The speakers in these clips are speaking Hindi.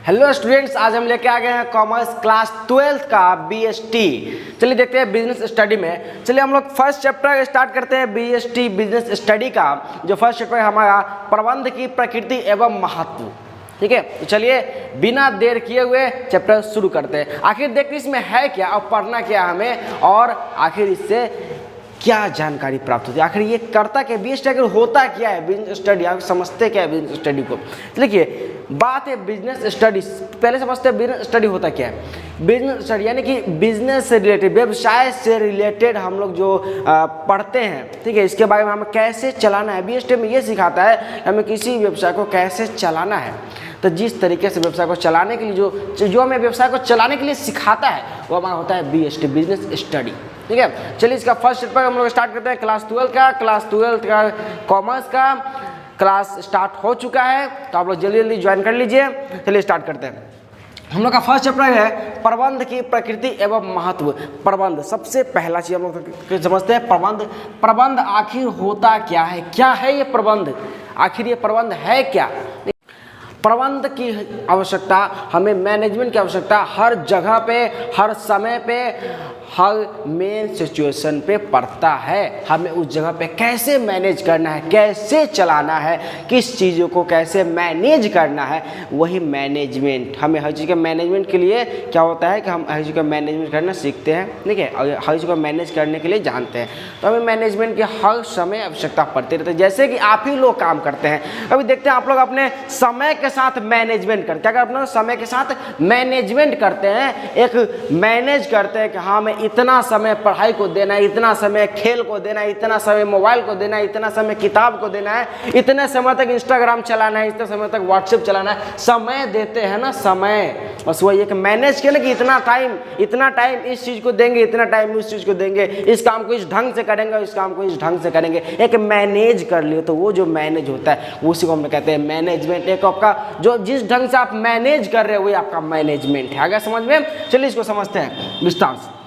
हेलो स्टूडेंट्स, आज हम लेके आ गए हैं कॉमर्स क्लास 12th का बीएसटी। चलिए देखते हैं बिजनेस स्टडी में। चलिए हम लोग फर्स्ट चैप्टर स्टार्ट करते हैं बीएसटी बिजनेस स्टडी का। जो फर्स्ट चैप्टर है हमारा प्रबंध की प्रकृति एवं महत्व। ठीक है, तो चलिए बिना देर किए हुए चैप्टर शुरू करते हैं। आखिर देखते इसमें है क्या और पढ़ना क्या हमें, और आखिर इससे क्या जानकारी प्राप्त होती है, आखिर ये करता क्या, बीएसटी आखिर होता क्या है, बिजनेस स्टडी आप समझते क्या है बिजनेस स्टडी को। देखिए बात है बिजनेस स्टडी, पहले समझते हैं बिजनेस स्टडी होता क्या है। बिजनेस स्टडी यानी कि बिजनेस से रिलेटेड, व्यवसाय से रिलेटेड हम लोग जो पढ़ते हैं, ठीक है, इसके बारे में हमें कैसे चलाना है। बीएसटी में ये सिखाता है हमें किसी व्यवसाय को कैसे चलाना है। तो जिस तरीके से व्यवसाय को चलाने के लिए जो हमें व्यवसाय को चलाने के लिए सिखाता है वो हमारा होता है बीएसटी बिजनेस स्टडी। ठीक है, चलिए इसका फर्स्ट चैप्टर हम लोग स्टार्ट करते हैं क्लास 12 का कॉमर्स का क्लास स्टार्ट हो चुका है, तो आप लोग जल्दी जल्दी ज्वाइन कर लीजिए। चलिए स्टार्ट करते हैं। हम लोग का फर्स्ट चैप्टर है प्रबंध की प्रकृति एवं महत्व। प्रबंध सबसे पहला चीज हम लोग समझते हैं। प्रबंध आखिर होता क्या है ये प्रबंध, आखिर ये प्रबंध है क्या। प्रबंध की आवश्यकता हमें, मैनेजमेंट की आवश्यकता हर जगह पे, हर समय पे, हर मेन सिचुएशन पे पड़ता है। हमें उस जगह पे कैसे मैनेज करना है, कैसे चलाना है, किस चीज़ों को कैसे मैनेज करना है, वही मैनेजमेंट। हमें हर चीज़ के मैनेजमेंट के लिए क्या होता है कि हम हर चीज़ का मैनेजमेंट करना सीखते हैं, ठीक है, और हर चीज़ को मैनेज करने के लिए जानते हैं। तो हमें मैनेजमेंट की हर समय आवश्यकता पड़ती रहती है। जैसे कि आप ही लोग काम करते हैं, अभी देखते हैं आप लोग अपने समय के साथ मैनेजमेंट करते हैं। क्या अपना समय के साथ मैनेजमेंट करते हैं, एक मैनेज करते हैं कि हाँ मैं इतना समय पढ़ाई को देना है, इतना समय खेल को देना है, इतना समय मोबाइल को देना है, इतना समय किताब को देना है, इतने समय तक इंस्टाग्राम चलाना है, इतने समय तक व्हाट्सएप चलाना है। समय देते हैं ना, समय, बस वही एक मैनेज के लिए कि इतना टाइम इस चीज़ को देंगे, इतना टाइम इस चीज़ को देंगे, इस काम को इस ढंग से करेंगे, इस काम को इस ढंग से करेंगे, एक मैनेज कर लिए। तो वो जो मैनेज होता है उसी को हम कहते हैं मैनेजमेंट। एक आपका जो जिस ढंग से आप मैनेज कर रहे हो वही आपका मैनेजमेंट है। अगर समझ में, चलिए इसको समझते हैं विस्तार से।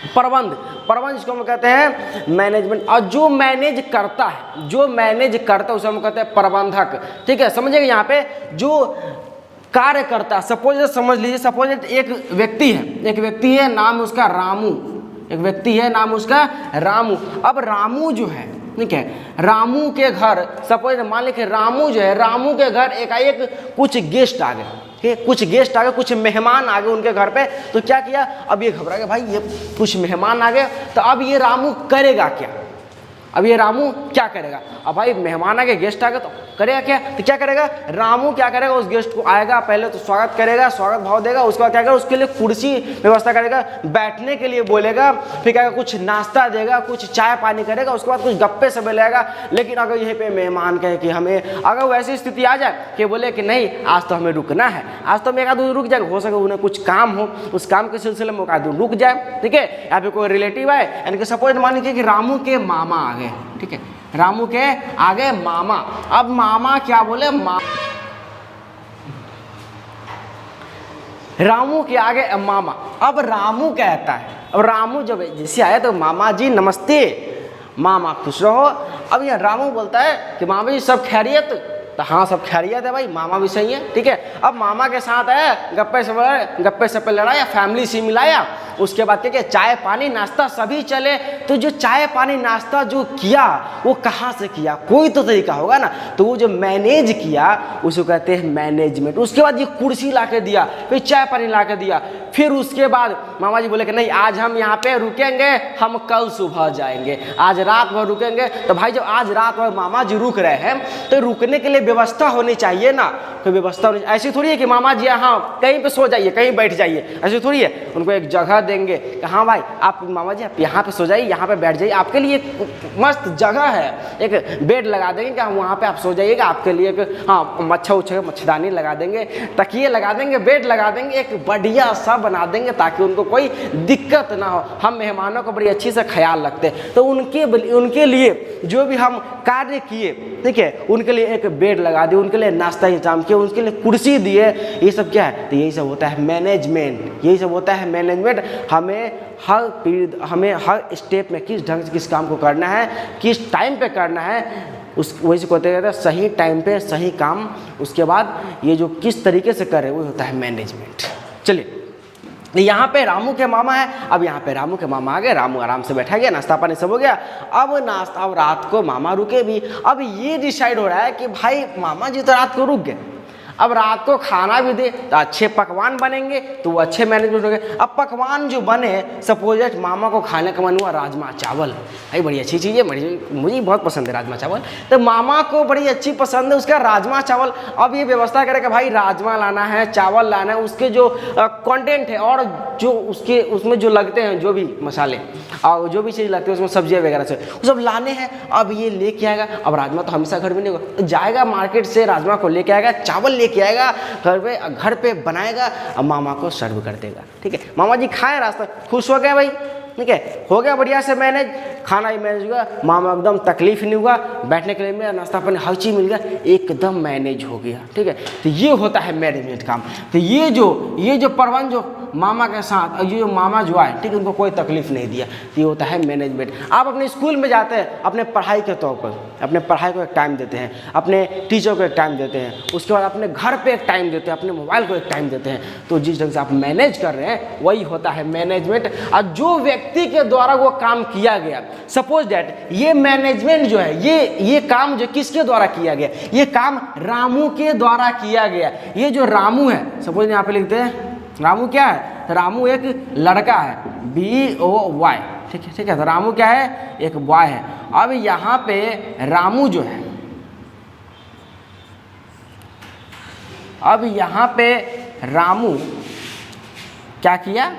प्रबंध इसको हम कहते हैं मैनेजमेंट, और जो मैनेज करता है उसे हम कहते हैं प्रबंधक। ठीक है, समझिएगा यहाँ पे जो कार्य करता है। सपोज समझ लीजिए, सपोज एक व्यक्ति है, नाम उसका रामू, एक व्यक्ति है नाम उसका रामू। अब रामू जो है, ठीक है, रामू के घर, सपोज मान लीजिए रामू जो है, रामू के घर एकाएक कुछ गेस्ट आ गए, कुछ मेहमान आ गए उनके घर पे। तो क्या किया, अब ये घबरा गया, भाई ये कुछ मेहमान आ गए, तो अब ये रामू करेगा क्या, क्या करेगा। अब भाई मेहमान आ गए, गेस्ट आ गए, तो करेगा क्या, तो क्या करेगा रामू, क्या करेगा, उस गेस्ट को आएगा, पहले तो स्वागत करेगा, स्वागत भाव देगा, उसके बाद क्या करेगा, उसके लिए कुर्सी व्यवस्था करेगा, बैठने के लिए बोलेगा, फिर क्या कुछ नाश्ता देगा, कुछ चाय पानी करेगा, उसके बाद कुछ गप्पे सब लेगा। लेकिन अगर यहीं पे मेहमान कहे कि हमें, अगर वैसी स्थिति आ जाए कि बोले कि नहीं आज तो हमें रुकना है, आज तो हम एक आध रुक जाएगा, हो सके उन्हें कुछ काम हो, उस काम के सिलसिले में एक आध रुक जाए, ठीक है, या फिर कोई रिलेटिव आए, यानी कि सपोज मान लीजिए कि रामू के मामा आ गए, ठीक है, रामू के आगे मामा। अब मामा क्या बोले, रामू के आगे मामा। अब रामू कहता है, अब रामू जब जैसे आया तो मामा जी नमस्ते, मामा खुश रहो। अब यह रामू बोलता है कि मामा जी सब खैरियत, तो हाँ सब खैरियत है भाई, मामा भी सही है, ठीक है। अब मामा के साथ है गप्पे सप्पे लड़ाया, फैमिली से मिलाया, उसके बाद क्या किया, चाय पानी नाश्ता सभी चले। तो जो चाय पानी नाश्ता जो किया वो कहाँ से किया, कोई तो तरीका होगा ना, तो वो जो मैनेज किया उसको कहते हैं मैनेजमेंट। उसके बाद ये कुर्सी ला के दिया, फिर चाय पानी ला के दिया, फिर उसके बाद मामा जी बोले कि नहीं आज हम यहाँ पे रुकेंगे, हम कल सुबह जाएंगे, आज रात भर रुकेंगे। तो भाई जब आज रात भर मामा जी रुक रहे हैं तो रुकने के लिए व्यवस्था होनी चाहिए ना, कोई व्यवस्था होनी। ऐसी थोड़ी है कि मामा जी यहाँ कहीं पे सो जाइए, कहीं बैठ जाइए, ऐसी थोड़ी है। उनको एक जगह देंगे कि हाँ भाई आप मामा जी आप यहाँ पे सो जाइए, यहाँ पे बैठ जाइए, आपके लिए मस्त जगह है, एक बेड लगा देंगे कि वहाँ पे आप सो जाइएगा, आपके लिए एक हाँ मच्छरदानी लगा देंगे, तकिए लगा देंगे, बेड लगा देंगे, एक बढ़िया सा बना देंगे ताकि उनको कोई दिक्कत ना हो। हम मेहमानों को बड़ी अच्छी से ख्याल रखते हैं, तो उनके लिए जो भी हम कार्य किए, ठीक है, उनके लिए एक बेड लगा दिए, उनके लिए नाश्ता इंतजाम किया, उनके लिए कुर्सी दिए। ये सब क्या है, तो यही सब होता है मैनेजमेंट, यही सब होता है मैनेजमेंट। हमें हर स्टेप में किस ढंग से किस काम को करना है, किस टाइम पे करना है, उस वही से कहते हैं सही टाइम पे सही काम, उसके बाद ये जो किस तरीके से करे वो होता है मैनेजमेंट। चलिए यहाँ पे रामू के मामा है, अब यहाँ पे रामू के मामा आ गए, रामू आराम से बैठा गया, नाश्ता पानी सब हो गया। अब रात को मामा रुके भी। अब ये डिसाइड हो रहा है कि भाई मामा जी तो रात को रुक गए, अब रात को खाना भी दे तो अच्छे पकवान बनेंगे, तो वो अच्छे मैनेजमेंट हो गए। अब पकवान जो बने, सपोज मामा को खाने का मन हुआ राजमा चावल, भाई बड़ी अच्छी चीज़ है, मुझे बहुत पसंद है राजमा चावल, तो मामा को बड़ी अच्छी पसंद है उसका राजमा चावल। अब ये व्यवस्था करे कि भाई राजमा लाना है, चावल लाना है, उसके जो कंटेंट है और जो उसके उसमें जो लगते हैं जो भी मसाले और जो भी चीज़ लगती है उसमें सब्जियाँ वगैरह से वो सब लाने हैं। अब ये लेके आएगा, अब राजमा तो हमेशा घर में नहीं होगा, जाएगा मार्केट से राजमा को लेके आएगा, चावल लेके आएगा, घर पे बनाएगा, अब मामा को सर्व कर देगा। ठीक है, मामा जी खाए, रास्ता खुश हो गए भाई, ठीक है, हो गया बढ़िया से मैनेज, खाना ही मैनेज हुआ, मामा एकदम तकलीफ नहीं हुआ, बैठने के लिए मेरा नाश्ता पानी हर चीज़ मिल गया, एकदम मैनेज हो गया। ठीक है, तो ये होता है मैनेजमेंट काम। तो ये जो प्रबंध जो मामा के साथ और ये जो मामा जो आए, ठीक है, उनको कोई तकलीफ नहीं दिया, तो ये होता है मैनेजमेंट। आप अपने स्कूल में जाते हैं, अपने पढ़ाई के तौर पर अपने पढ़ाई को एक टाइम देते हैं, अपने टीचर को एक टाइम देते हैं, उसके बाद अपने घर पे एक टाइम देते हैं, अपने मोबाइल को एक टाइम देते हैं, तो जिस ढंग से आप मैनेज कर रहे हैं वही होता है मैनेजमेंट। और जो व्यक्ति के द्वारा वो काम किया गया, सपोज दैट ये मैनेजमेंट जो है, ये काम जो किसके द्वारा किया गया, ये काम रामू के द्वारा किया गया। ये जो रामू है, सपोज यहाँ पे लिखते हैं रामू क्या है, रामू एक लड़का है, BOY, ठीक है, तो रामू क्या है, एक बॉय है। अब यहाँ पे रामू जो है, अब यहाँ पे रामू क्या किया,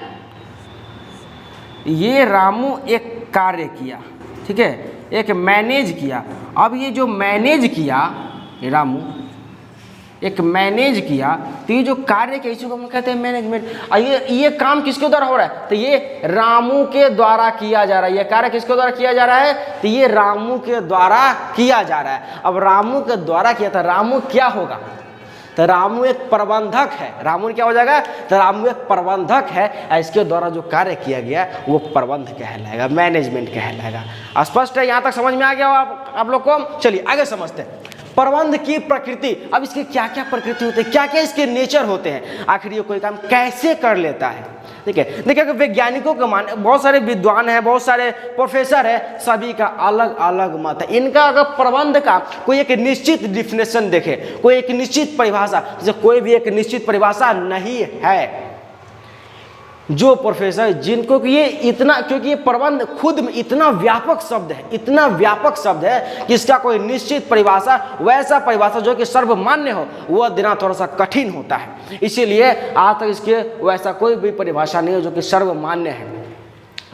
ये रामू एक कार्य किया, ठीक है, एक मैनेज किया। अब ये जो मैनेज किया, रामू एक मैनेज किया, तो ये जो कार्य के इसी को हम कहते हैं मैनेजमेंट। और ये काम किसके द्वारा हो रहा है, तो ये रामू के द्वारा किया जा रहा है। ये कार्य किसके द्वारा किया जा रहा है, तो ये रामू के द्वारा किया जा रहा है। अब रामू के द्वारा किया था, रामू क्या होगा, तो रामू एक प्रबंधक है। रामू क्या हो जाएगा, तो रामू एक प्रबंधक है, इसके द्वारा जो कार्य किया गया वो प्रबंध कहलाएगा, मैनेजमेंट कहलाएगा। स्पष्ट है, यहाँ तक समझ में आ गया आप लोग को। चलिए आगे समझते हैं प्रबंध की प्रकृति। अब इसके क्या क्या प्रकृति होते हैं, क्या क्या इसके नेचर होते हैं, आखिर ये कोई काम कैसे कर लेता है। ठीक है, देखिए वैज्ञानिकों का मान, बहुत सारे विद्वान हैं, बहुत सारे प्रोफेसर हैं, सभी का अलग अलग मत है। इनका अगर प्रबंध का कोई एक निश्चित डिफिनेशन देखे, कोई एक निश्चित परिभाषा, जैसे कोई भी एक निश्चित परिभाषा नहीं है। जो प्रोफेसर जिनको कि ये इतना, क्योंकि ये प्रबंध खुद में इतना व्यापक शब्द है, इतना व्यापक शब्द है कि इसका कोई निश्चित परिभाषा, वैसा परिभाषा जो कि सर्वमान्य हो, वह देना थोड़ा सा कठिन होता है। इसीलिए आज तक इसके वैसा कोई भी परिभाषा नहीं है जो कि सर्वमान्य है।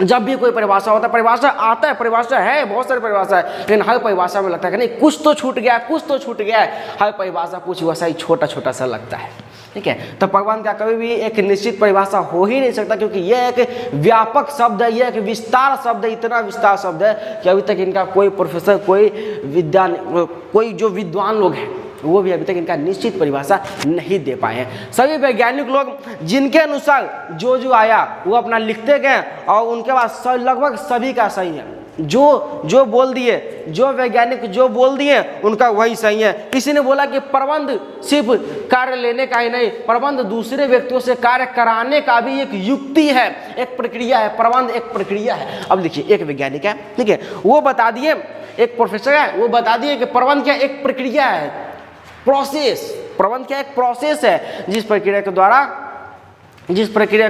जब भी कोई परिभाषा होता है, परिभाषा आता है, परिभाषा है, बहुत सारी परिभाषा है, लेकिन हर परिभाषा में लगता है कि नहीं कुछ तो छूट गया, कुछ तो छूट गया है। हर परिभाषा कुछ वैसा ही छोटा छोटा सा लगता है। ठीक है, तो प्रबंध का कभी भी एक निश्चित परिभाषा हो ही नहीं सकता, क्योंकि यह एक व्यापक शब्द है, यह एक विस्तार शब्द है, इतना विस्तार शब्द है कि अभी तक इनका कोई प्रोफेसर, कोई जो विद्वान लोग हैं वो भी अभी तक इनका निश्चित परिभाषा नहीं दे पाए हैं। सभी वैज्ञानिक लोग जिनके अनुसार जो आया वो अपना लिखते गए और उनके बाद लगभग सभी का सही है। जो बोल दिए, जो वैज्ञानिक जो बोल दिए उनका वही सही है। किसी ने बोला कि प्रबंध सिर्फ कार्य लेने का ही नहीं, प्रबंध दूसरे व्यक्तियों से कार्य कराने का भी एक युक्ति है, एक प्रक्रिया है। प्रबंध एक प्रक्रिया है। अब देखिए एक वैज्ञानिक है, ठीक है, वो बता दिए, एक प्रोफेसर है वो बता दिए कि प्रबंध क्या एक प्रक्रिया है, प्रोसेस। प्रबंध क्या एक प्रोसेस है, जिस प्रक्रिया के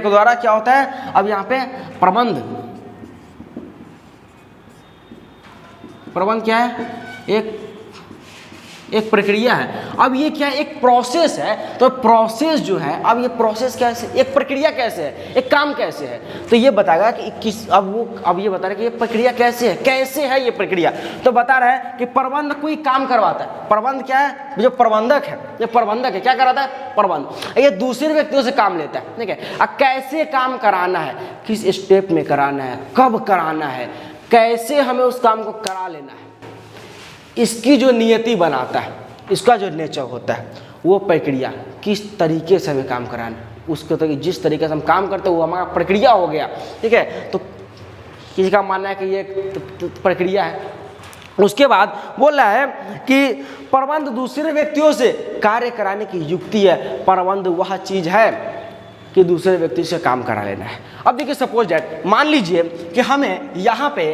द्वारा क्या होता है। अब यहाँ पे प्रबंध क्या है, एक प्रक्रिया है। अब ये क्या है, एक प्रोसेस है। तो प्रोसेस जो है, अब ये प्रोसेस कैसे, एक प्रक्रिया कैसे है, एक काम कैसे है, तो ये बताएगा कि अब ये बता रहा है कि ये प्रक्रिया कैसे है ये प्रक्रिया। तो बता रहा है कि प्रबंध कोई काम करवाता है। प्रबंध क्या है, जो प्रबंधक है, क्या कराता है, प्रबंध। ये दूसरे व्यक्तियों से काम लेता है, ठीक है। अब कैसे काम कराना है, किस स्टेप में कराना है, कब कराना है, कैसे हमें उस काम को करा लेना है, इसकी जो नियति बनाता है, इसका जो नेचर होता है, वो प्रक्रिया किस तरीके से हमें काम कराना है, उसके तो जिस तरीके से हम काम करते हैं वो हमारा प्रक्रिया हो गया। ठीक है, तो किसी का मानना है कि ये प्रक्रिया है, उसके बाद बोल रहा है कि प्रबंध दूसरे व्यक्तियों से कार्य कराने की युक्ति है। प्रबंध वह चीज है कि दूसरे व्यक्ति से काम करा लेना है। अब देखिए सपोज दैट मान लीजिए कि हमें यहाँ पे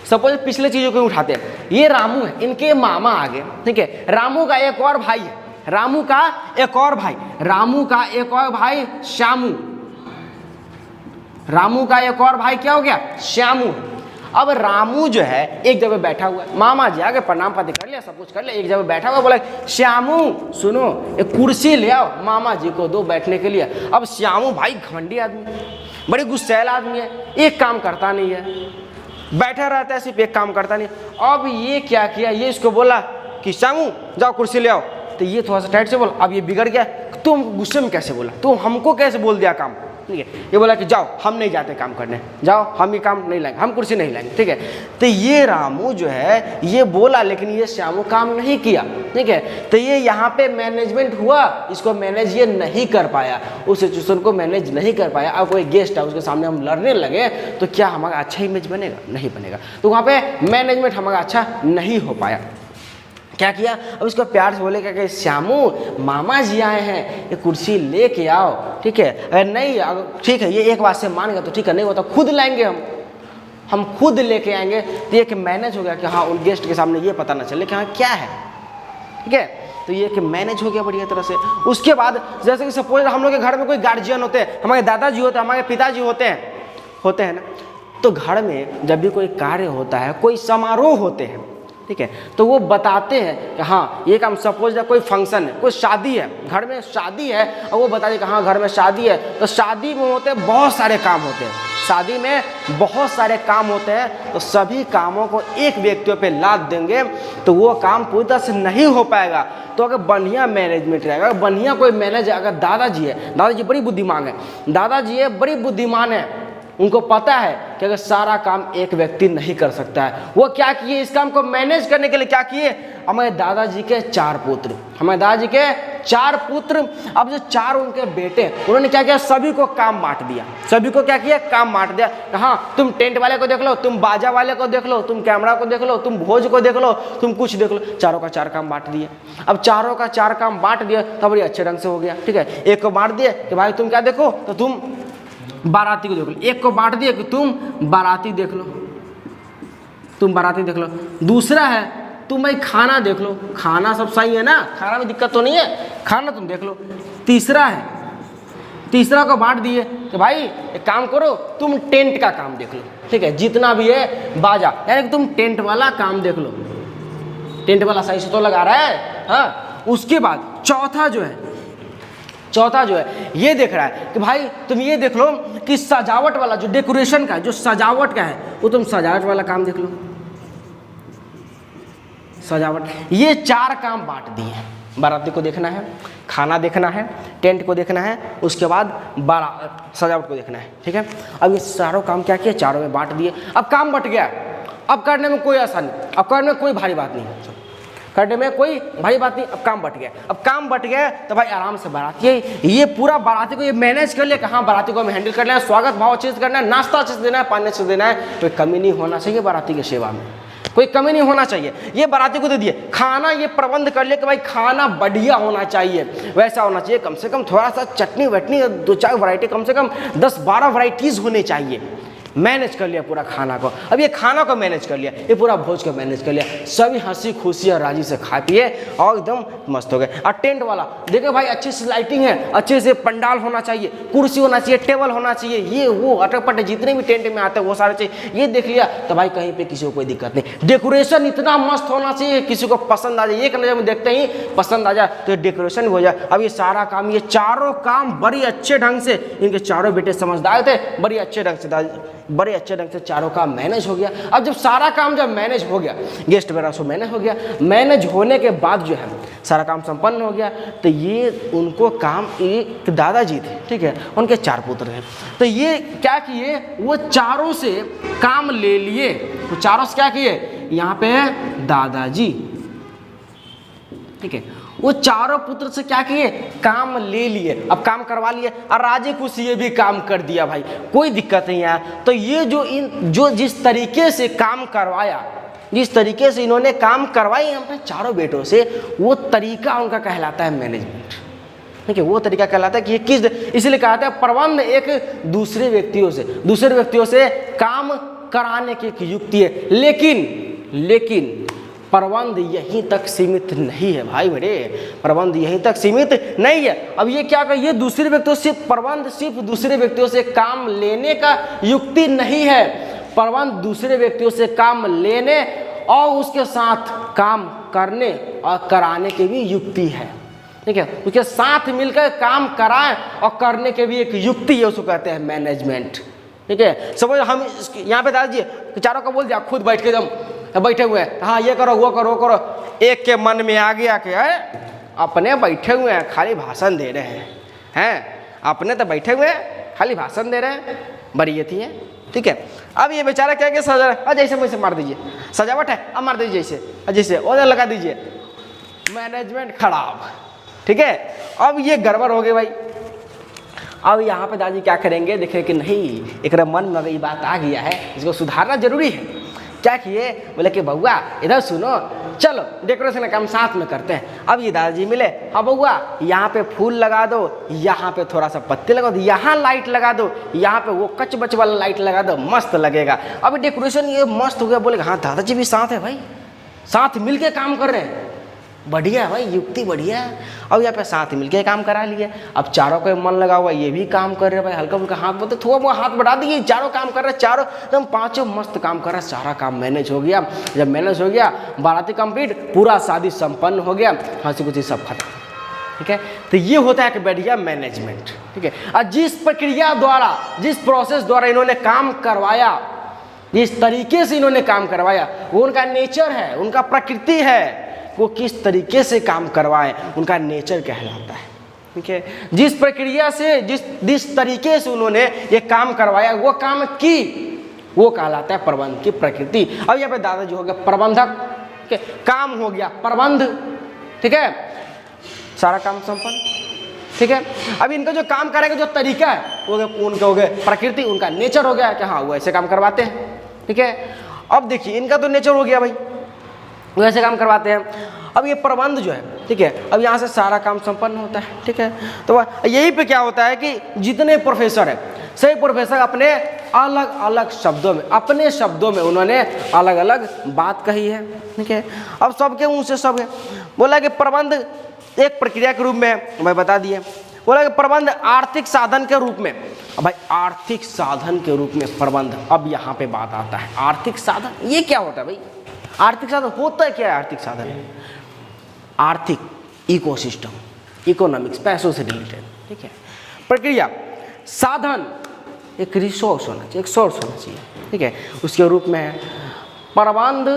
सपोज पिछले चीजों को उठाते हैं, ये रामू है, इनके मामा आ गए, ठीक है। रामू का एक और भाई है, रामू का एक और भाई, रामू का एक और भाई श्यामू, रामू का एक और भाई क्या हो गया, श्यामू। अब रामू जो है एक जगह बैठा हुआ है, मामा जी आगे प्रणाम पाती कर लिया, सब कुछ कर लिया, एक जगह बैठा हुआ, बोला श्यामू सुनो एक कुर्सी ले आओ मामा जी को दो बैठने के लिए। अब श्यामू भाई घमंडी आदमी, बड़ी गुस्सैल आदमी है, एक काम करता नहीं है, बैठा रहता है सिर्फ, एक काम करता नहीं। अब ये क्या किया, ये इसको बोला कि श्यामू जाओ कुर्सी ले आओ, तो ये थोड़ा सा टाइट से बोला। अब ये बिगड़ गया, तुम गुस्से में कैसे बोला, तुम हमको कैसे बोल दिया काम, ठीक है। ये बोला कि जाओ हम नहीं जाते काम करने, जाओ हम ये काम नहीं लाएंगे, हम कुर्सी नहीं लाएंगे, ठीक है। तो ये रामू जो है ये बोला, लेकिन ये श्यामू काम नहीं किया, ठीक है। तो ये यहाँ पे मैनेजमेंट हुआ, इसको मैनेज ये नहीं कर पाया, उस सिचुएशन को मैनेज नहीं कर पाया। अब कोई गेस्ट है उसके सामने हम लड़ने लगे तो क्या हमारा अच्छा इमेज बनेगा, नहीं बनेगा। तो वहाँ पे मैनेजमेंट हमारा अच्छा नहीं हो पाया। क्या किया, अब इसको प्यार से बोले क्या कि श्यामू मामा जी आए हैं, ये कुर्सी लेके आओ, ठीक है। अगर नहीं ठीक है, ये एक बात से मान गया तो ठीक है, नहीं होता खुद लाएंगे, हम खुद लेके आएंगे। तो ये कि मैनेज हो गया कि हाँ उन गेस्ट के सामने ये पता ना चले कि हाँ क्या है, ठीक है। तो ये कि मैनेज हो गया बढ़िया तरह से। उसके बाद जैसे कि सपोज हम लोग के घर में कोई गार्जियन होते हैं, हमारे दादाजी होते हैं, हमारे पिताजी होते हैं ना, तो घर में जब भी कोई कार्य होता है, कोई समारोह होते हैं, ठीक है, तो वो बताते हैं कि हाँ ये काम, सपोज कोई फंक्शन है, कोई शादी है, घर में शादी है, और वो बताते कि हाँ घर में शादी है। तो शादी में होते हैं बहुत सारे काम होते हैं, शादी में बहुत सारे काम होते हैं, तो सभी कामों को एक व्यक्तियों पे लाद देंगे तो वो काम पूरी तरह से नहीं हो पाएगा। तो अगर बढ़िया मैनेजमेंट रहेगा, बढ़िया कोई मैनेजर, अगर दादाजी है, दादाजी बड़ी बुद्धिमान है, दादाजी है बड़ी बुद्धिमान है, उनको पता है कि अगर सारा काम एक व्यक्ति नहीं कर सकता है, वो क्या किए, इस काम को मैनेज करने के लिए क्या किए, हमारे दादाजी के 4 पुत्र, हमारे दादाजी के 4 पुत्र। अब जो 4 उनके बेटे, उन्होंने क्या किया, सभी को काम बांट दिया, सभी को क्या किया, काम बांट दिया। हाँ तुम टेंट वाले को देख लो, तुम बाजा वाले को देख लो, तुम कैमरा को देख लो, तुम भोज को देख लो, तुम कुछ देख लो, चारों का 4 काम बांट दिए। अब चारों का 4 काम बांट दिया तो बड़ी अच्छे ढंग से हो गया, ठीक है। एक को बांट दिए कि भाई तुम क्या देखो, तो तुम बाराती को देख लो, एक को बांट दिया कि तुम बाराती देख लो, तुम बाराती देख लो। दूसरा है तुम भाई खाना देख लो, खाना सब सही है ना, खाना में दिक्कत तो नहीं है, खाना तुम देख लो। तीसरा है, तीसरा को बांट दिए कि भाई एक काम करो, तुम टेंट का काम देख लो, ठीक है, जितना भी है बाजा, यानी कि तुम टेंट वाला काम देख लो, टेंट वाला सही से तो लगा रहा है। हाँ उसके बाद चौथा जो है ये देख रहा है कि भाई तुम ये देख लो कि सजावट वाला जो डेकोरेशन का, जो सजावट का है, वो तुम सजावट वाला काम देख लो, सजावट। ये 4 काम बांट दिए, बाराती को देखना है, खाना देखना है, टेंट को देखना है, उसके बाद सजावट को देखना है, ठीक है। अब ये सारों काम क्या किए, चारों में बांट दिए। अब काम बट गया, अब करने में कोई आसानी, अब करने में कोई भारी बात नहीं है, करने में कोई भारी बात नहीं। अब काम बट गया, अब काम बट गया तो भाई आराम से बाराती ये पूरा बाराती को ये मैनेज कर लिया कि हाँ बाराती को हम हैंडल कर लें, स्वागत भाव अच्छे से करना है, नाश्ता अच्छे से देना है, पानी अच्छे से देना है, कोई कमी नहीं होना चाहिए बाराती की सेवा में, कोई कमी नहीं होना चाहिए। ये बाराती को दे दिए खाना, ये प्रबंध कर लिया कि भाई खाना बढ़िया होना चाहिए, वैसा होना चाहिए, कम से कम थोड़ा सा चटनी वटनी 2-4 वैरायटी, कम से कम 10-12 वैरायटीज होने चाहिए। मैनेज कर लिया पूरा खाना को। अब ये खाना को मैनेज कर लिया, ये पूरा भोज को मैनेज कर लिया, सभी हंसी खुशी और राजी से खा पिए और एकदम मस्त हो गए। और टेंट वाला देखो भाई अच्छे से लाइटिंग है, अच्छे से पंडाल होना चाहिए, कुर्सी होना चाहिए, टेबल होना चाहिए, ये वो अटक-पटक जितने भी टेंट में आते हैं वो सारे चाहिए, ये देख लिया तो भाई कहीं पे किसी को कोई दिक्कत नहीं। डेकोरेशन इतना मस्त होना चाहिए किसी को पसंद आ जाए, एक नजर में देखते ही पसंद आ जाए तो डेकोरेशन भी हो जाए। अब ये सारा काम, ये चारों काम बड़ी अच्छे ढंग से, इनके चारों बेटे समझदार थे, बड़े अच्छे ढंग से चारों काम मैनेज हो गया। अब जब सारा काम जब मैनेज हो गया, गेस्ट वगैरह सब मैनेज हो गया, मैनेज होने के बाद जो है सारा काम संपन्न हो गया, तो ये उनको काम, एक दादाजी थे, ठीक है, उनके 4 पुत्र हैं, तो ये क्या किए, वो चारों से काम ले लिए। तो चारों से क्या किए, यहाँ पे है दादाजी, ठीक है, वो चारों पुत्र से क्या किए, काम ले लिए, अब काम करवा लिए, और राजी खुशी ये भी काम कर दिया भाई, कोई दिक्कत नहीं है। तो ये जो जिस तरीके से काम करवाया, जिस तरीके से इन्होंने काम करवाई अपने चारों बेटों से, वो तरीका उनका कहलाता है मैनेजमेंट। ठीक है, वो तरीका कहलाता है कि ये किस, इसलिए कहते हैं प्रबंध एक दूसरे व्यक्तियों से काम कराने की एक युक्ति है। लेकिन प्रबंध यहीं तक सीमित नहीं है भाई मेरे, प्रबंध यहीं तक सीमित नहीं है। अब ये क्या कर, ये दूसरे व्यक्तियों से प्रबंध सिर्फ दूसरे व्यक्तियों से काम लेने का युक्ति नहीं है, प्रबंध दूसरे व्यक्तियों से काम लेने और उसके साथ काम करने और कराने की भी युक्ति है। ठीक है, उसके साथ मिलकर काम कराएं और करने की भी एक युक्ति है, उसको कहते हैं मैनेजमेंट। ठीक है, समझ, हम यहाँ पे दादाजी चारों को बोल दिया खुद बैठ के एकदम बैठे हुए हैं, हाँ ये करो वो करो करो, एक के मन में आ गया कि अपने बैठे हुए हैं खाली भाषण दे रहे हैं, अपने तो बैठे हुए हैं खाली भाषण दे रहे हैं, बड़ी ये थी है। ठीक है, अब ये बेचारा क्या कि सजा, जैसे वैसे मार दीजिए, सजावट है अब मार दीजिए, जैसे ओदर लगा दीजिए, मैनेजमेंट खराब। ठीक है, अब ये गड़बड़ हो गई भाई। अब यहाँ पे दादी क्या करेंगे, देखे कि नहीं एक मन में ये बात आ गया है, इसको सुधारना जरूरी है। क्या किए, बोले कि बउआ इधर सुनो, चलो डेकोरेशन का काम साथ में करते हैं। अब ये दादाजी मिले, हाँ बउआ यहाँ पे फूल लगा दो, यहाँ पे थोड़ा सा पत्ते लगा दो, यहाँ लाइट लगा दो, यहाँ पे वो कच बच वाला लाइट लगा दो, मस्त लगेगा। अब डेकोरेशन ये मस्त हो गया। बोले हाँ दादाजी भी साथ है भाई, साथ मिल के काम कर रहे हैं, बढ़िया भाई, युक्ति बढ़िया है। अब यहाँ पे साथ मिलके काम करा लिए, अब चारों का मन लगा हुआ, ये भी काम कर रहे हैं भाई, हल्का फुल्का हाथ बोलते थोड़ा बहुत हाथ बढ़ा दिए, चारों काम कर रहे हैं, चारों एकदम पांचों मस्त काम कर रहे हैं, सारा काम मैनेज हो गया। जब मैनेज हो गया, बाराती कंप्लीट, पूरा शादी संपन्न हो गया, हंसी खुशी सब खत्म। ठीक है, तो ये होता है कि बढ़िया मैनेजमेंट। ठीक है, और जिस प्रक्रिया द्वारा, जिस प्रोसेस द्वारा इन्होंने काम करवाया, जिस तरीके से इन्होंने काम करवाया, वो उनका नेचर है, उनका प्रकृति है, वो किस तरीके से काम करवाए उनका नेचर कहलाता है। ठीक है, जिस प्रक्रिया से, जिस तरीके से उन्होंने ये काम करवाया, वो काम की, वो कहलाता है प्रबंध की प्रकृति। अब यहाँ पे दादाजी हो गया प्रबंधक, ठीक है, काम हो गया प्रबंध। ठीक है, सारा काम संपन्न। ठीक है, अब इनका जो काम करेगा जो तरीका है, वो उनके हो गए प्रकृति, उनका नेचर हो गया कि हाँ वो ऐसे काम करवाते हैं। ठीक है, अब देखिए इनका तो नेचर हो गया भाई, वो ऐसे काम करवाते हैं। अब ये प्रबंध जो है, ठीक है, अब यहाँ से सारा काम संपन्न होता है। ठीक है, तो यही पे क्या होता है कि जितने प्रोफेसर है, सही प्रोफेसर अपने अलग अलग शब्दों में, अपने शब्दों में उन्होंने अलग अलग बात कही है। ठीक है, अब सबके मुँह से सब है। बोला कि प्रबंध एक प्रक्रिया के रूप में है, मैं बता दिए। बोला कि प्रबंध आर्थिक साधन के रूप में, अब भाई आर्थिक साधन के रूप में प्रबंध, अब यहाँ पे बात आता है आर्थिक साधन, ये क्या होता है भाई? आर्थिक साधन होता है क्या है? आर्थिक साधन आर्थिक इकोसिस्टम, इकोनॉमिक्स, पैसों से रिलेटेड। ठीक है, प्रक्रिया, साधन एक रिसोर्स होना चाहिए, एक सोर्स होना चाहिए। ठीक है, उसके रूप में है प्रबंध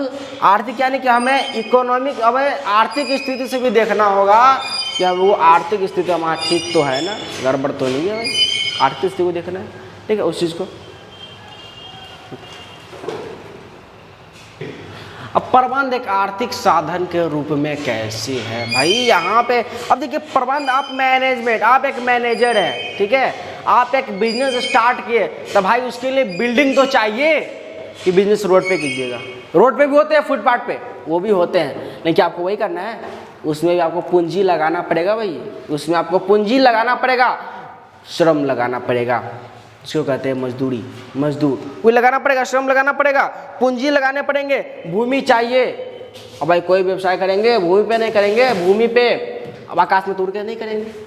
आर्थिक, यानी कि हमें इकोनॉमिक, अब आर्थिक स्थिति से भी देखना होगा कि अब वो आर्थिक स्थिति हमारा ठीक तो है ना, गड़बड़ तो नहीं है भाई, आर्थिक स्थिति को देखना है। ठीक है, उस चीज़ को। अब प्रबंध एक आर्थिक साधन के रूप में कैसे है भाई? यहाँ पे अब देखिए प्रबंध, आप मैनेजमेंट, आप एक मैनेजर हैं, ठीक है, आप एक बिजनेस स्टार्ट किए, तो भाई उसके लिए बिल्डिंग तो चाहिए कि बिजनेस रोड पे कीजिएगा। रोड पे भी होते हैं, फुटपाथ पे वो भी होते हैं, लेकिन आपको वही करना है, उसमें भी आपको पूंजी लगाना पड़ेगा भाई, उसमें आपको पूंजी लगाना पड़ेगा, श्रम लगाना पड़ेगा, इसको कहते हैं मजदूरी, मजदूर कोई लगाना पड़ेगा, श्रम लगाना पड़ेगा, पूंजी लगाने पड़ेंगे, भूमि चाहिए। अब भाई कोई व्यवसाय करेंगे भूमि पे नहीं करेंगे, भूमि पे अब आकाश में तोड़ के नहीं करेंगे।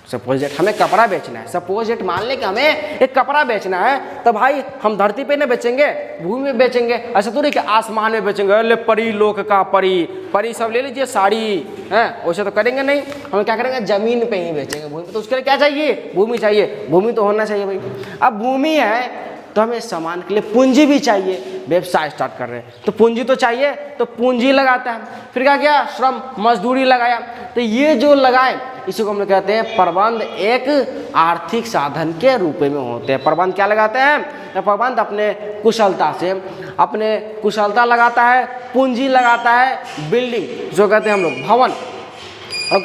सपोज डेट हमें कपड़ा बेचना है, सपोज डेट मान ले कि हमें एक कपड़ा बेचना है, तो भाई हम धरती पे नहीं बेचेंगे, भूमि में बेचेंगे। ऐसा तो नहीं कि आसमान में बेचेंगे, अरे परी लोक का परी, परी सब ले लीजिए साड़ी है, वैसे तो करेंगे नहीं। हम क्या करेंगे, जमीन पे ही बेचेंगे, भूमि पे। तो उसके लिए क्या चाहिए? भूमि चाहिए, भूमि तो होना चाहिए भाई। अब भूमि है तो हमें सामान के लिए पूंजी भी चाहिए, व्यवसाय स्टार्ट कर रहे हैं तो पूंजी तो चाहिए, तो पूंजी लगाता है। फिर क्या किया? श्रम, मजदूरी लगाया। तो ये जो लगाए इसी को हम लोग कहते हैं प्रबंध एक आर्थिक साधन के रूप में होते हैं। प्रबंध क्या लगाते हैं? प्रबंध अपने कुशलता से, अपने कुशलता लगाता है, पूंजी लगाता है, बिल्डिंग जो कहते हैं हम लोग भवन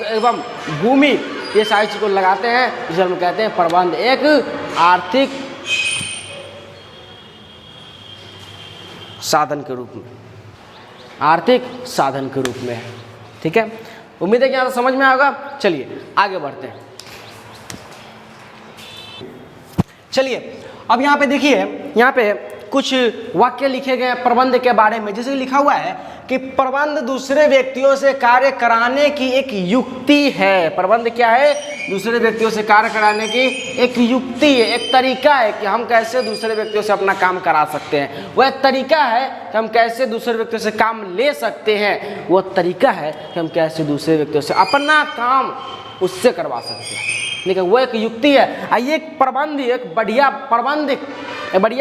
एवं भूमि, ये सारी चीज़ को लगाते हैं, जिसे हम कहते हैं प्रबंध एक आर्थिक साधन के रूप में। आर्थिक साधन के रूप में है। ठीक है, उम्मीद है कि यहाँ से समझ में आएगा। चलिए आगे बढ़ते हैं। चलिए अब यहाँ पे देखिए, यहाँ पे कुछ वाक्य लिखे गए हैं प्रबंध के बारे में। जैसे लिखा हुआ है कि प्रबंध दूसरे व्यक्तियों से कार्य कराने की एक युक्ति है। प्रबंध क्या है? दूसरे व्यक्तियों से कार्य कराने की एक युक्ति है, एक तरीका है कि हम कैसे दूसरे व्यक्तियों से अपना काम करा सकते हैं। वह तरीका है कि हम कैसे दूसरे व्यक्तियों से काम ले सकते हैं। वह तरीका है कि हम कैसे दूसरे व्यक्तियों से अपना काम उससे करवा सकते हैं। लेकिन वो एक युक्ति है। ये एक प्रबंध, एक बढ़िया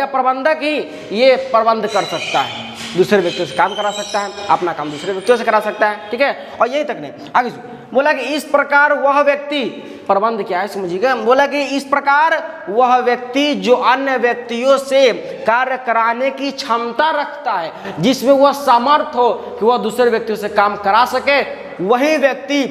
प्रबंधक ही ये प्रबंध कर सकता है, दूसरे व्यक्तियों से काम करा सकता है, अपना काम दूसरे व्यक्तियों से करा सकता है। ठीक है, और यही तक नहीं, आगे बोला कि इस प्रकार वह व्यक्ति, प्रबंध क्या है समझिएगा, बोला कि इस प्रकार वह व्यक्ति जो अन्य व्यक्तियों से कार्य कराने की क्षमता रखता है, जिसमें वह समर्थ हो कि वह दूसरे व्यक्तियों से काम करा सके, वही व्यक्ति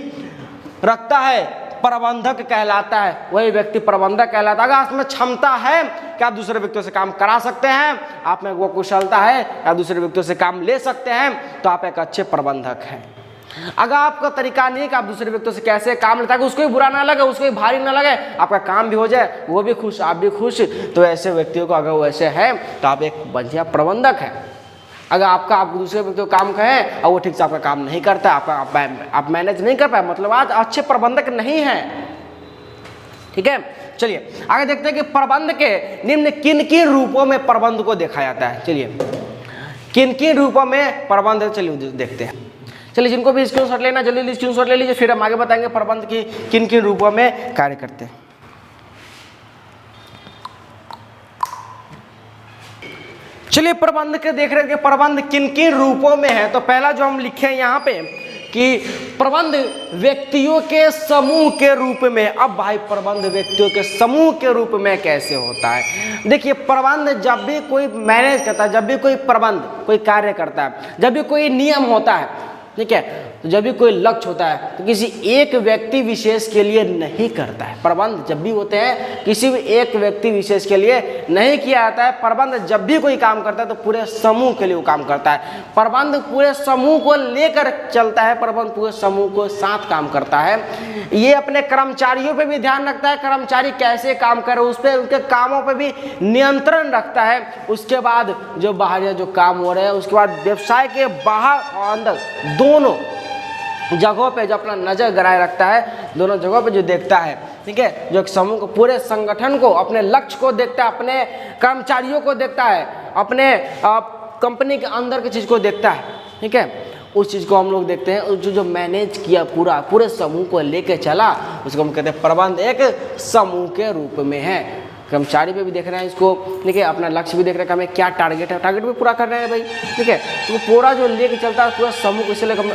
रखता है प्रबंधक कहलाता है। वही व्यक्ति प्रबंधक कहलाता है। अगर आपमें क्षमता है कि आप दूसरे व्यक्तियों से काम करा सकते हैं, आप में वो कुशलता है आप दूसरे व्यक्तियों से काम ले सकते हैं, तो आप एक अच्छे प्रबंधक हैं। अगर आपका तरीका नहीं कि आप दूसरे व्यक्तियों से कैसे काम लेता है कि उसको भी बुरा ना लगे, उसको भी भारी ना लगे, आपका काम भी हो जाए, वो भी खुश, आप भी खुश, तो ऐसे व्यक्तियों को अगर वैसे है तो आप एक बढ़िया प्रबंधक है। अगर आप दूसरे व्यक्ति को काम कहें और वो ठीक से आपका काम नहीं करता, आप मैनेज नहीं कर पाए, मतलब आज अच्छे प्रबंधक नहीं हैं। ठीक है, चलिए आगे देखते हैं कि प्रबंध के निम्न किन किन रूपों में प्रबंध को देखा जाता है। चलिए किन किन रूपों में प्रबंध, चलिए देखते हैं। चलिए जिनको भी स्क्रीनशॉट लेना जल्दी स्क्रीनशॉट ले लीजिए, फिर हम आगे बताएंगे प्रबंध की किन किन रूपों में कार्य करते हैं। चलिए प्रबंध के देख रहे हैं कि प्रबंध किन किन रूपों में है। तो पहला जो हम लिखे हैं यहाँ पे कि प्रबंध व्यक्तियों के समूह के रूप में। अब भाई प्रबंध व्यक्तियों के समूह के रूप में कैसे होता है? देखिए प्रबंध जब भी कोई मैनेज करता है, जब भी कोई प्रबंध कोई कार्य करता है, जब भी कोई नियम होता है, ठीक है, तो जब भी कोई लक्ष्य होता है तो किसी एक व्यक्ति विशेष के लिए नहीं करता है। प्रबंध जब भी होते हैं किसी भी एक व्यक्ति विशेष के लिए नहीं किया जाता है। प्रबंध जब भी कोई काम करता है तो पूरे समूह के लिए वो काम करता है। प्रबंध पूरे समूह को लेकर चलता है, प्रबंध पूरे समूह को साथ काम करता है। ये अपने कर्मचारियों पे भी ध्यान रखता है, कर्मचारी कैसे काम करे उस पर, उनके कामों पे भी नियंत्रण रखता है। उसके बाद जो बाहर जो काम हो रहे हैं, उसके बाद व्यवसाय के बाहर और अंदर दोनों जगहों पे जो अपना नजर गड़ाए रखता है, दोनों जगहों पे जो देखता है, ठीक है, जो एक समूह को, पूरे संगठन को, अपने लक्ष्य को देखता है, अपने कर्मचारियों को देखता है, अपने कंपनी के अंदर की चीज को देखता है। ठीक है, उस चीज को हम लोग देखते हैं, जो मैनेज किया पूरे समूह को लेके चला, उसको हम कहते हैं प्रबंध एक समूह के रूप में है। कर्मचारी पे भी देख रहे हैं इसको, ठीक है, अपना लक्ष्य भी देख रहे हैं कि हमें क्या टारगेट है, टारगेट भी पूरा कर रहे हैं भाई। ठीक है, तो पूरा जो लेके चलता है पूरा समूह, इसलिए हम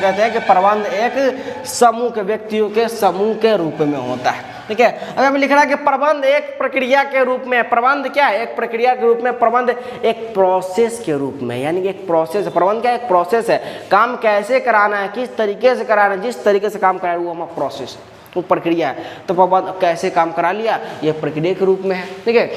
कहते हैं कि प्रबंध एक समूह के व्यक्तियों के समूह के रूप में होता है। ठीक है, अगर हमें लिख रहा है कि प्रबंध एक प्रक्रिया के रूप में, प्रबंध क्या है? एक प्रक्रिया के रूप में, प्रबंध एक प्रोसेस के रूप में, यानी कि एक प्रोसेस है। प्रबंध क्या है? एक प्रोसेस है। काम कैसे कराना है, किस तरीके से कराना है, जिस तरीके से काम कराना है वो हमारा प्रोसेस है, वो प्रक्रिया है। तो प्रबंध कैसे काम करा लिया, ये प्रक्रिया के रूप में है। ठीक है,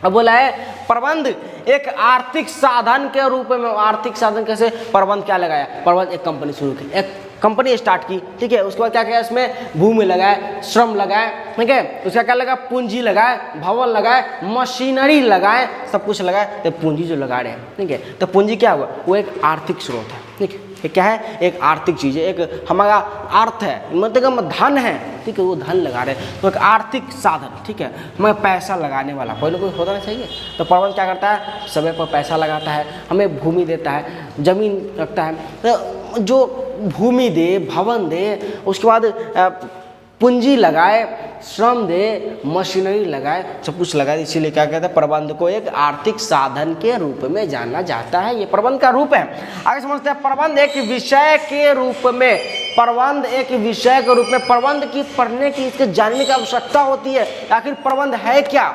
अब बोला है प्रबंध एक आर्थिक साधन के रूप में। आर्थिक साधन कैसे? प्रबंध क्या लगाया? प्रबंध एक कंपनी शुरू की, एक कंपनी स्टार्ट की, ठीक है, उसके बाद क्या किया, इसमें भूमि लगाए, श्रम लगाए, ठीक है, उसका क्या लगा, पूंजी लगाए, भवन लगाए, मशीनरी लगाए, सब कुछ लगाए, तो पूंजी जो लगा रहे हैं, ठीक है, तो पूंजी क्या हुआ, वो एक आर्थिक स्रोत है। ठीक है, ये क्या है? एक आर्थिक चीज़ है, एक हमारा अर्थ है, मतलब धन है, ठीक है, वो धन लगा रहे हैं, तो एक आर्थिक साधन, ठीक है, हमें पैसा लगाने वाला कोई ना कोई होना चाहिए। तो प्रबंध क्या करता है? समय पर पैसा लगाता है, हमें भूमि देता है, जमीन रखता है, तो जो भूमि दे, भवन दे, उसके बाद पूंजी लगाए, श्रम दे, मशीनरी लगाए, सब कुछ लगाए, इसीलिए क्या कहते हैं, प्रबंध को एक आर्थिक साधन के रूप में जाना जाता है। ये प्रबंध का रूप है। आगे समझते हैं, प्रबंध एक विषय के रूप में। प्रबंध एक विषय के रूप में, प्रबंध की पढ़ने की, इसके जानने की आवश्यकता होती है। आखिर प्रबंध है क्या?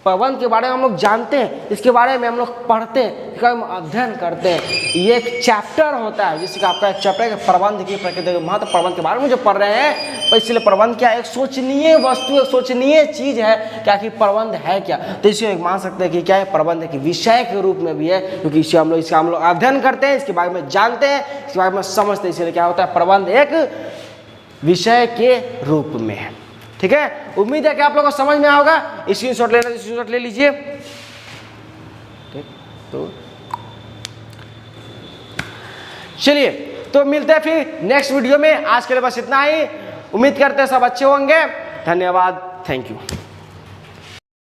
प्रबंध के बारे में हम लोग जानते हैं, इसके बारे में हम लोग पढ़ते हैं, इसका हम अध्ययन करते हैं। ये एक चैप्टर होता है जिसका आपका एक चैप्टर है प्रबंध की प्रकृति महत्व, प्रबंध के बारे में जो पढ़ रहे हैं। तो इसलिए प्रबंध क्या एक सोचनीय वस्तु, एक सोचनीय चीज है क्या कि प्रबंध है क्या। तो इसे मान सकते हैं कि क्या है, प्रबंध एक विषय के रूप में भी है, क्योंकि इसका हम लोग अध्ययन करते हैं, इसके बारे में जानते हैं, इसके बारे में समझते हैं। इसलिए क्या होता है, प्रबंध एक विषय के रूप में है। ठीक है, उम्मीद है कि आप लोगों को समझ में होगा। स्क्रीनशॉट लेना, स्क्रीनशॉट ले लीजिए। ठीक, तो चलिए तो मिलते हैं फिर नेक्स्ट वीडियो में। आज के लिए बस इतना ही। उम्मीद करते हैं सब अच्छे होंगे। धन्यवाद, थैंक यू।